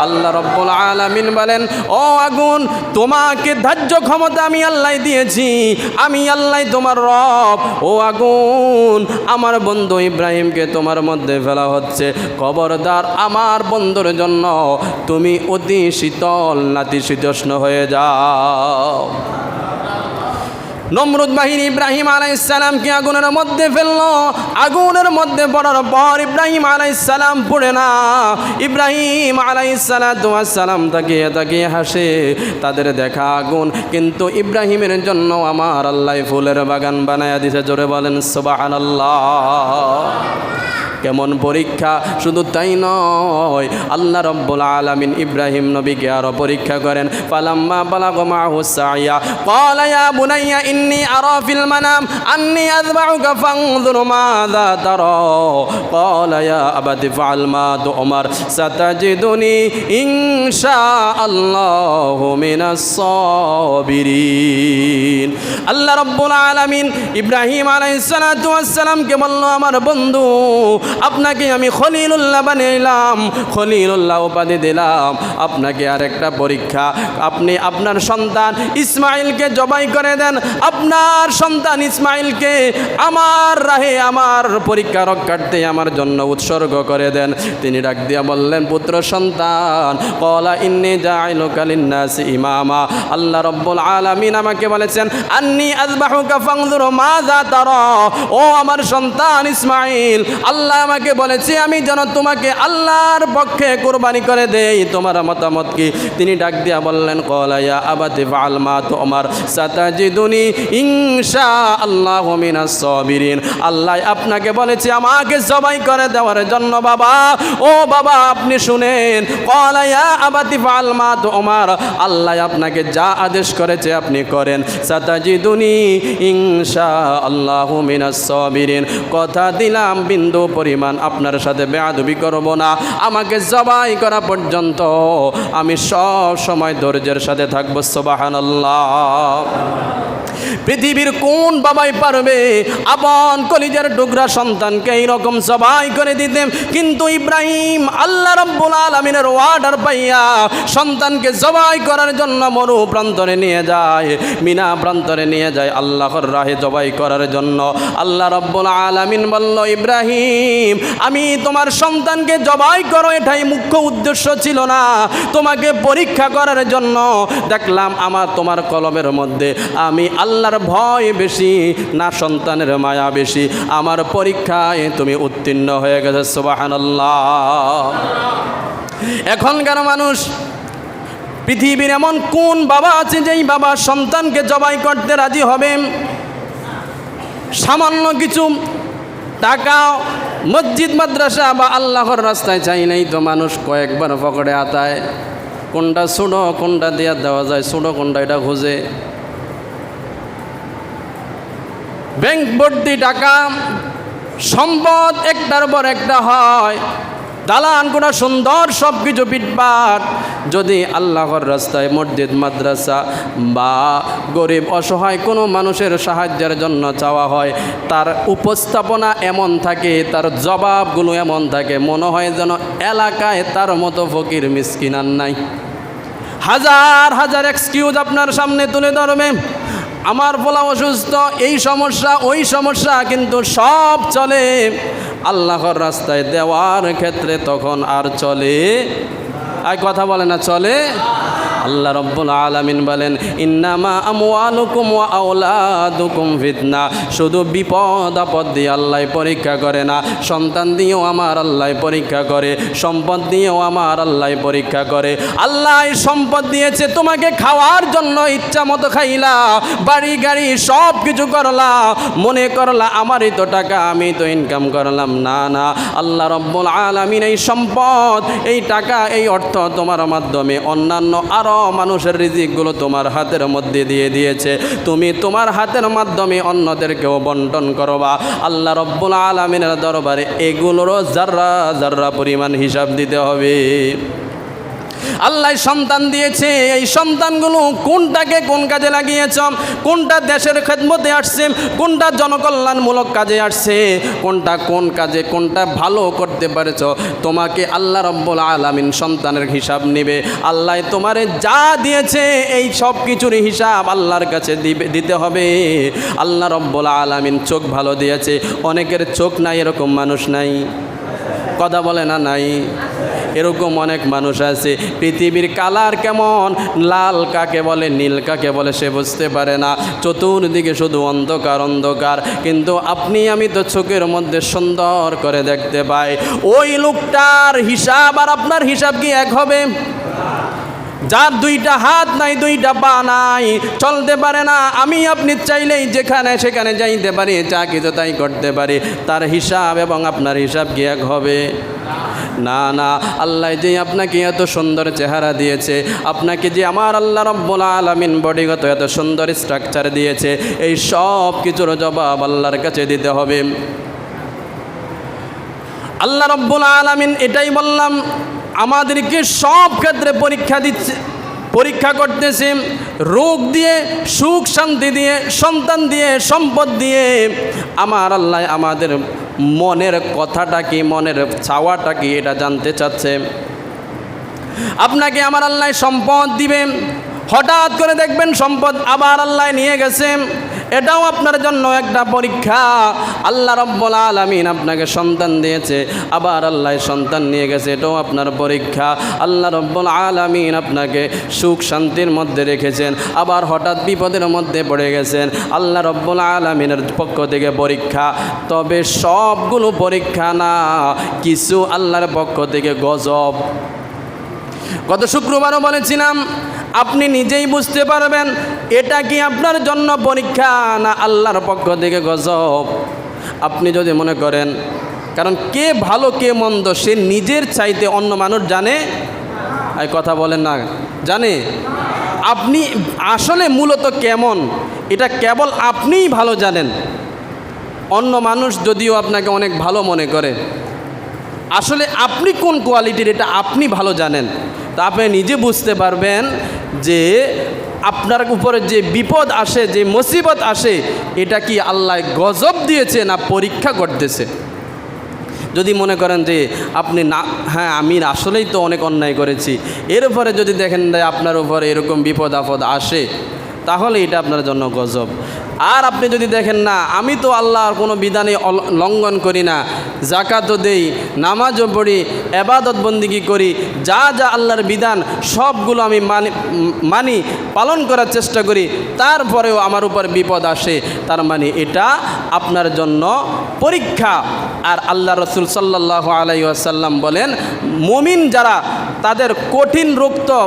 আল্লাহ রব্বুল আলামিন বলেন, ও আগুন, তোমাকে ধার্য ক্ষমতা আমি আল্লাহ দিয়েছি, আমি আল্লাহ তোমার রব। ও আগুন, আমার বন্ধু ইব্রাহিমকে তোমার মধ্যে ফেলা হচ্ছে, খবরদার আমার বন্ধুর জন্য তুমি অতি শীতল নাতিশীতোষ্ণ হয়ে যাও। নমরুদ বাহিনী ইব্রাহিম আলাইহিস সালামকে আগুনের মধ্যে ফেললো। আগুনের মধ্যে পড়ার পর ইব্রাহিম আলাইহিস সালাম পড়ে না। ইব্রাহিম আলাইহিস সালাম তাকিয়ে তাকিয়ে হাসে। তাদের দেখা আগুন, কিন্তু ইব্রাহিমের জন্য আমার আল্লাহ ফুলের বাগান বানায়া দিয়েছে। জোরে বলেন সুবহানাল্লাহ। কেমন পরীক্ষা! শুধু তাই নয়, আল্লাহ রব্বুল আলামিন ইব্রাহিম নবীকে আরো পরীক্ষা করেন। ফালাম্মা বালাগা মাহু সাইয়া ক্বালা ইয়া বুনাইয়া ইন্নী আরা ফিল মানাম আন্নী আযবাহুকা ফানজুর মাযা তারা ক্বালা ইয়া আবাতি ফাআল মা তু'মার সাতাজিদুনি ইনশাআল্লাহু মিনাস সাবিরিন। আল্লাহ রব্বুল আলামিন ইব্রাহিম আলাইহিস সালাতু ওয়াস সালামকে বলল, আমার বন্ধু, আপনাকে আমি খলিলুল্লাহ বানাইলাম, খলিলুল্লাহ উপাধি দিলাম। আপনাকে আরেকটা পরীক্ষা, আপনি আপনার সন্তান ইসমাইলকে জবাই করে দেন। আপনার সন্তান ইসমাইলকে আমার রাহে, আমার পরীক্ষা রক্ষার্থে আমার জন্য উৎসর্গ করে দেন। তিনি ডাক দিয়া বললেন, পুত্র সন্তান, ক্বালা ইন্নী জাইলুকা লিন-নাসি ইমামা। আল্লাহ রব্বুল আলামিন আমাকে বলেছেন, আন্নী আযবাহুকা ফানজুর মাযা তারা। ও আমার সন্তান ইসমাইল, আল্লাহ আমাকে বলেছে আমি যেন তোমাকে আল্লাহর পক্ষে কুরবানি করে দেই, তোমার মতামত কি? তিনি ডাক দিয়া বললেন, ক্বালা ইয়া আবাতি ফাআল মা তু'মার সাতাজিদুনি ইনশাআল্লাহু মিনাস সাবিরিন। আল্লাহ আপনাকে বলেছে আমাকে জবাই করে দেওয়ার জন্য। বাবা, ও বাবা, আপনি শুনেন, ক্বালা ইয়া আবাতি ফাআল মা তু'মার। আল্লাহ আপনাকে যা আদেশ করেছে আপনি করেন। সাতাজিদুনি ইনশাআল্লাহু মিনাস সাবিরিন। কথা দিলাম বিন্দু পরিমাণ আপনার সাথে বেয়াদবি করব না। আমাকে জবাই করা পর্যন্ত আমি সব সময় ধৈর্যের সাথে থাকবো। সুবহানাল্লাহ। পৃথিবীর কোন বাবাই পারবে আপন কলিজার টুকরা সন্তানকে এইরকম জবাই করে দিতে? কিন্তু ইব্রাহিম আল্লাহ রাব্বুল আলামিনের অর্ডার পাইয়া সন্তানকে জবাই করার জন্য মরু প্রান্তরে নিয়ে যায়, মিনা প্রান্তরে নিয়ে যায় আল্লাহর রাহে জবাই করার জন্য। আল্লাহ রাব্বুল আলামিন বলল, ইব্রাহিম, আমি তোমার সন্তানকে জবাই করো এটাই মুখ্য উদ্দেশ্য ছিল না, তোমাকে পরীক্ষা করার জন্য। দেখলাম তোমার কলমের মধ্যে আমি আল্লাহর ভয় বেশি না সন্তানের মায়া বেশি। আমার পরীক্ষায় তুমি উত্তীর্ণ হয়ে গেছে। সুবহানাল্লাহ। এখনকার মানুষ, পৃথিবীর এমন কোন বাবা আছে যেই বাবা সন্তানকে জবাই করতে রাজি হবে? সামান্য কিছু টাকা মসজিদ মাদ্রাসা বা আল্লাহর রাস্তায় চাই নাই তো মানুষ কয়েকবার পকেটে আতায়, কোনটা ছোটো কোনটা দেওয়া দেওয়া যায়, ছোটো কোনটা এটা খুঁজে। ব্যাংক ভর্তি টাকা, সম্পদ একটার পর একটা হয়। দালান কোনা সুন্দর সব কিছু পিটপাট, যদি আল্লাহর রাস্তায় মসজিদ মাদ্রাসা বা গরিব অসহায় কোনো মানুষের সাহায্যের জন্য চাওয়া হয়, তার উপস্থাপনা এমন থাকে, তার জবাবগুলো এমন থাকে, মনে হয় যেন এলাকায় তার মতো ফকির মিসকিন আর নাই। হাজার হাজার এক্সকিউজ আপনার সামনে তুলে ধরবে, আমার বলা অসুস্থ, এই সমস্যা ওই সমস্যা, কিন্তু সব চলে। আল্লাহর রাস্তায় দেওয়ার ক্ষেত্রে তখন আর চলে, আর কথা বলে না চলে। আল্লাহ রব্বুল আলামিন বলেন, ইন্নামা আমওয়ালুকুম ওয়া আওলাদুকুম ফিতনা, শুধু বিপদ আপদ দিয়ে আল্লাহ পরীক্ষা করে না, সন্তান দিয়েও আমার আল্লাহ পরীক্ষা করে, সম্পদ দিয়েও আমার আল্লাহ পরীক্ষা করে। আল্লাহ সম্পদ দিয়েছে তোমাকে খাওয়ার জন্য, ইচ্ছা মতো খাইলা, বাড়ি গাড়ি সব কিছু করলা, মনে করলা আমারই তো টাকা, আমি তো ইনকাম করলাম। না না, আল্লাহ রব্বুল আলামিন এই সম্পদ, এই টাকা, এই অর্থ তোমার মাধ্যমে অন্যান্য আরো মানুষের রিজিকগুলো তোমার হাতের মধ্যে দিয়ে দিয়েছে, তুমি তোমার হাতের মাধ্যমে অন্যদেরকেও বন্টন করবা। আল্লাহ রব্বুল আলামিনের দরবারে এগুলোরও যার্রা যার্রা পরিমাণ হিসাব দিতে হবে। আল্লাহ সন্তান দিয়েছে, এই সন্তানগুলো কোনটাকে কোন কাজে লাগিয়েছ, কোনটা দেশের খেদমতে আসছে, কোনটা জনকল্যাণমূলক কাজে আসছে, কোনটা কোন কাজে, কোনটা ভালো করতে পারেছ, তোমাকে আল্লাহ রব্বুল আলামিন সন্তানের হিসাব নেবে। আল্লাহ তোমারে যা দিয়েছে এই সব কিছুর হিসাব আল্লাহর কাছে দিতে হবে। আল্লাহ রব্বুল আলামিন চোখ ভালো দিয়েছে, অনেকের চোখ নাই, এরকম মানুষ নাই, কথা বলে না নাই, এরকম অনেক মানুষ আছে। পৃথিবীর কালার কেমন, লাল কাকে বলে নীল কাকে বলে সে বুঝতে পারে না, চতুর্দিকে শুধু অন্ধকার অন্ধকার, কিন্তু আপনি আমি তো চোখের মধ্যে সুন্দর করে দেখতে পাই। ওই লোকটার হিসাব আর আপনার হিসাব কি এক হবে? যার দুইটা হাত নাই, দুইটা পা নাই, চলতে পারে না, আমি আপনি চাইলেই যেখানে সেখানে যাইতে পারি, যা কিছু তাই করতে পারি, তার হিসাব এবং আপনার হিসাব কি এক হবে? না না, আল্লাহ যে আপনাকে এত সুন্দর চেহারা দিয়েছে, আপনাকে যে আমার আল্লাহ রব্বুল আলামিন বডিগত এত সুন্দর স্ট্রাকচার দিয়েছে, এই সব কিছুর জবাব আল্লাহর কাছে দিতে হবে। আল্লাহ রব্বুল আলামিন এটাই বললাম, আমাদেরকে সব ক্ষেত্রে পরীক্ষা দিচ্ছে, পরীক্ষা করতেছে, রোগ দিয়ে, সুখ শান্তি দিয়ে, সন্তান দিয়ে, সম্পদ দিয়ে। আমার আল্লাহ আমাদের মনের কথাটা কি, মনের চাওয়াটা কি, এটা জানতে চাচ্ছে। আপনাকে আমার আল্লাহ সম্পদ দিবেন, হঠাৎ করে দেখবেন সম্পদ আবার আল্লাহ নিয়ে গেছে, এটাও আপনার জন্য একটা পরীক্ষা। আল্লাহ রব্বুল আলামিন আপনাকে সন্তান দিয়েছে, আবার আল্লাহ সন্তান নিয়ে গেছে, এটাও আপনার পরীক্ষা। আল্লাহ রব্বুল আলামিন আপনাকে সুখ শান্তির মধ্যে রেখেছেন, আবার হঠাৎ বিপদের মধ্যে পড়ে গেছেন, আল্লাহ রব্বুল আলামিনের পক্ষ থেকে পরীক্ষা। তবে সবগুলো পরীক্ষা না, কিছু আল্লাহর পক্ষ থেকে গজব। গত শুক্রবারও বলেছিলাম, আপনি নিজেই বুঝতে পারবেন এটা কি আপনার জন্য পরীক্ষা না আল্লাহর পক্ষ থেকে গজব। আপনি যদি মনে করেন, কারণ কে ভালো কে মন্দ সে নিজের চাইতে অন্য মানুষ জানে, এই কথা বলেন না, জানে? আপনি আসলে মূলত কেমন এটা কেবল আপনিই ভালো জানেন। অন্য মানুষ যদিও আপনাকে অনেক ভালো মনে করে, আসলে আপনি কোন কোয়ালিটির এটা আপনি ভালো জানেন। তা আপনি নিজে বুঝতে পারবেন যে আপনার উপরে যে বিপদ আসে, যে মুসিবত আসে, এটা কি আল্লাহ গজব দিয়েছে না পরীক্ষা করতেছে। যদি মনে করেন যে আপনি না, হ্যাঁ আমি আসলেই তো অনেক অন্যায় করেছি, এর উপরে যদি দেখেন যে আপনার উপরে এরকম বিপদ আপদ আসে, তাহলে এটা আপনার জন্য গজব। আর আপনি যদি দেখেন না আমি তো আল্লাহর কোনো বিধানে লঙ্ঘন করি না, জাকাতও দেই, নামাজও পড়ি, ইবাদত বন্দিগি করি, যা যা আল্লাহর বিধান সবগুলো আমি মানি, পালন করার চেষ্টা করি, তারপরেও আমার উপর বিপদ আসে, তার মানে এটা আপনার জন্য পরীক্ষা। আর আল্লাহ রসুল সাল্লাল্লাহু আলাইহি ওয়াসাল্লাম বলেন, মুমিন যারা তাদের কঠিন রোগ তো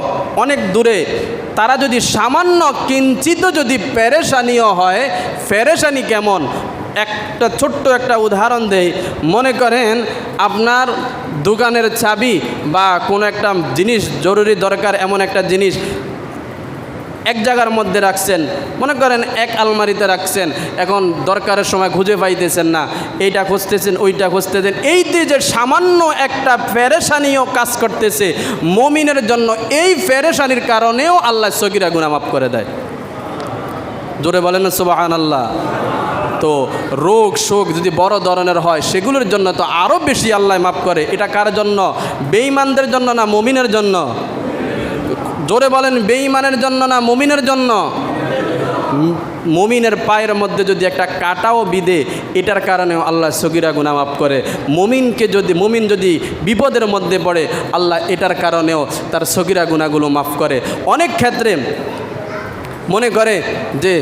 অনেক দূরে, তারা যদি সামান্য কিঞ্চিত যদি পেরেশানিও হয়, পেরেশানি কেমন, একটা ছোট্ট একটা উদাহরণ দেই। মনে করেন আপনার দোকানের চাবি বা কোনো একটা জিনিস জরুরি দরকার, এমন একটা জিনিস এক জায়গার মধ্যে রাখছেন, মনে করেন এক আলমারিতে রাখছেন, এখন দরকারের সময় খুঁজে পাইতেছেন না, এইটা খুঁজতেছেন ওইটা খুঁজতেছেন, এইতে যে সামান্য একটা পেরেশানিও কাজ করতেছে মুমিনের জন্য, এই পেরেশানির কারণেও আল্লাহ সগীরা গুনাহ মাফ করে দেয়। জোরে বলেন না সুবহানাল্লাহ। তো রোগ শোক যদি বড় ধরনের হয় সেগুলোর জন্য তো আরও বেশি আল্লাহ মাফ করে। এটা কার জন্য? বেঈমানদের জন্য না মুমিনের জন্য? জোরে বলেন, বেঈমানের জন্য না মুমিনের জন্য? মুমিনের পায়ের মধ্যে যদি একটা কাঁটাও বিধে, এটার কারণেও আল্লাহ সগীরা গুনাহ মাফ করে। মুমিন যদি বিপদের মধ্যে পড়ে, আল্লাহ এটার কারণেও তার সগীরা গুনাহগুলো মাফ করে। অনেক ক্ষেত্রে মনে করে যে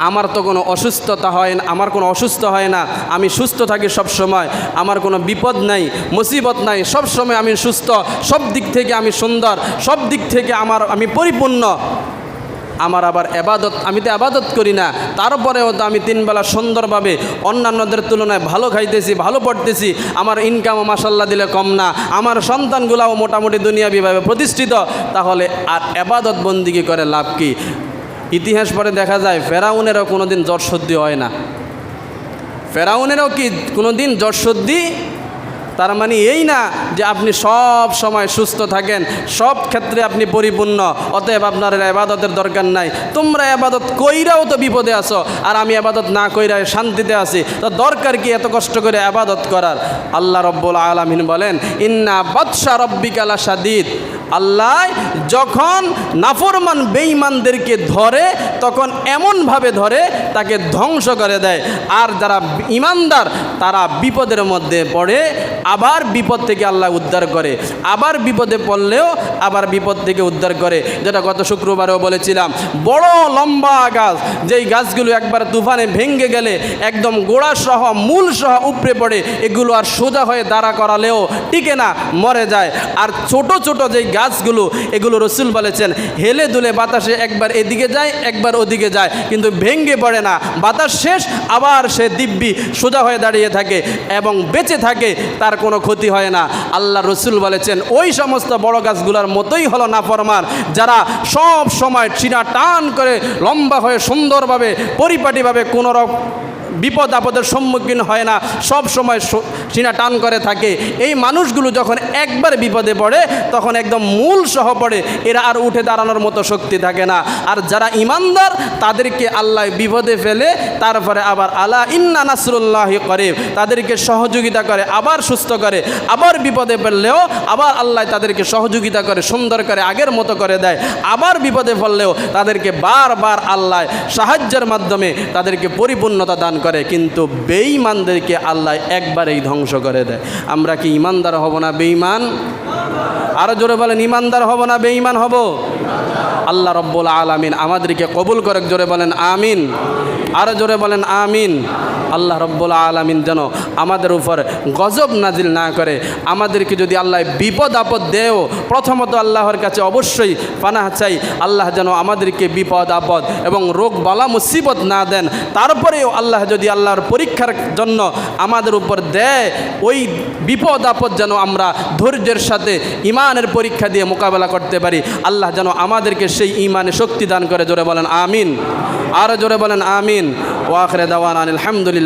আমার তো কোনো অসুস্থতা হয় না, আমার কোনো অসুস্থ হয় না, আমি সুস্থ থাকি সব সময়, আমার কোনো বিপদ নাই, মুসিবত নাই, সব সময় আমি সুস্থ, সব দিক থেকে আমি সুন্দর, সব দিক থেকে আমি পরিপূর্ণ। আমার আবার এবাদত, আমি তো এবাদত করি না, তারপরেও তো আমি 3 বেলা সুন্দরভাবে অন্যান্যদের তুলনায় ভালো খাইতেছি, ভালো পড়তেছি, আমার ইনকামও মাশাল্লাহ দিলে কম না, আমার সন্তানগুলাও মোটামুটি দুনিয়াবিভাবে প্রতিষ্ঠিত, তাহলে আর এবাদত বন্দিগি করে লাভ কি? ইতিহাস পরে দেখা যায় ফেরাউনেরও কোনো দিন জ্বর সর্দি হয় না। ফেরাউনেরও কি কোনো দিন জ্বর সর্দি? তার মানে এই না যে আপনি সব সময় সুস্থ থাকেন, সব ক্ষেত্রে আপনি পরিপূর্ণ, অতএব আপনার এবাদতের দরকার নাই। তোমরা এবাদত কইরাও তো বিপদে আছো, আর আমি এবাদত না কইরা শান্তিতে আছি, তো দরকার কি এত কষ্ট করে এবাদত করার? আল্লাহ রব্বুল আলামিন বলেন, ইন্না বাতশা রব্বিকা লাশাদীদ। আল্লাহ যখন নাফরমান বেঈমানদেরকে ধরে তখন এমনভাবে ধরে তাকে ধ্বংস করে দেয়, আর যারা ঈমানদার তারা বিপদের মধ্যে পড়ে আবার বিপদ থেকে আল্লাহ উদ্ধার করে, আবার বিপদে পড়লেও আবার বিপদ থেকে উদ্ধার করে। যেটা গত শুক্রবারেও বলেছিলাম, বড় লম্বা গাছ, যেই গাছগুলো একবার তুফানে ভেঙে গেলে একদম গোড়া সহ মূল সহ উপড়ে পড়ে, এগুলো আর সোজা হয়ে দাঁড়া করালেও টিকে না, মরে যায়। আর ছোট ছোট যেই গাছগুলো, এগুলো রসুল বলেছেন হেলে দুলে বাতাসে একবার এদিকে যায় একবার ওদিকে যায়, কিন্তু ভেঙে পড়ে না, বাতাস শেষ আবার সে দিব্যি সোজা হয়ে দাঁড়িয়ে থাকে এবং বেঁচে থাকে, তার কোনো ক্ষতি হয় না। আল্লাহ রসুল বলেছেন ওই সমস্ত বড় গাছগুলোর মতোই হলো নাফরমান, যারা সব সময় চিনা টান করে লম্বা হয়ে সুন্দরভাবে পরিপাটিভাবে কোনো বিপদ আপদের সম্মুখীন হয় না, সব সময় সিনা টান করে থাকে। এই মানুষগুলো যখন একবার বিপদে পড়ে তখন একদম মূল সহ পড়ে, এরা আর উঠে দাঁড়ানোর মতো শক্তি থাকে না। আর যারা ঈমানদার তাদেরকে আল্লাহ বিপদে ফেলে তারপরে আবার আলা ইন্না নাসরুল্লাহি করিব, তাদেরকে সহযোগিতা করে, আবার সুস্থ করে, আবার বিপদে পড়লেও আবার আল্লাহ তাদেরকে সহযোগিতা করে, সুন্দর করে আগের মতো করে দেয়। আবার বিপদে পড়লেও তাদেরকে বারবার আল্লাহ সাহায্যের মাধ্যমে তাদেরকে পরিপূর্ণতা দান করে। কিন্তু বেঈমানদেরকে আল্লাহ একবারেই ধ্বংস করে দেয়। আমরা কি ঈমানদার হব না বেঈমান? আরো জোরে বলেন, ঈমানদার হব না বেঈমান হব? আল্লাহ রব্বুল আলামিন আমাদেরকে কবুল করে, জোরে বলেন আমিন। আরো জোরে বলেন আমিন। আল্লাহ রব্বুল আলামিন যেন আমাদের উপর গজব নাজিল না করে। আমাদেরকে যদি আল্লাহ বিপদ আপদ দেও, প্রথমত আল্লাহর কাছে অবশ্যই পানাহ চাই, আল্লাহ যেন আমাদেরকে বিপদ আপদ এবং রোগ বালা মুসিবত না দেন। তারপরেও আল্লাহ যদি আল্লাহর পরীক্ষার জন্য আমাদের উপর দেয়, ওই বিপদ আপদ যেন আমরা ধৈর্যের সাথে ঈমানের পরীক্ষা দিয়ে মোকাবেলা করতে পারি। আল্লাহ যেন আমাদেরকে সেই ঈমানে শক্তি দান করে। জোরে বলেন আমিন। আরো জোরে বলেন আমিন। ওয়া আখিরু দাওয়ানা আলহামদুলিল্লাহ।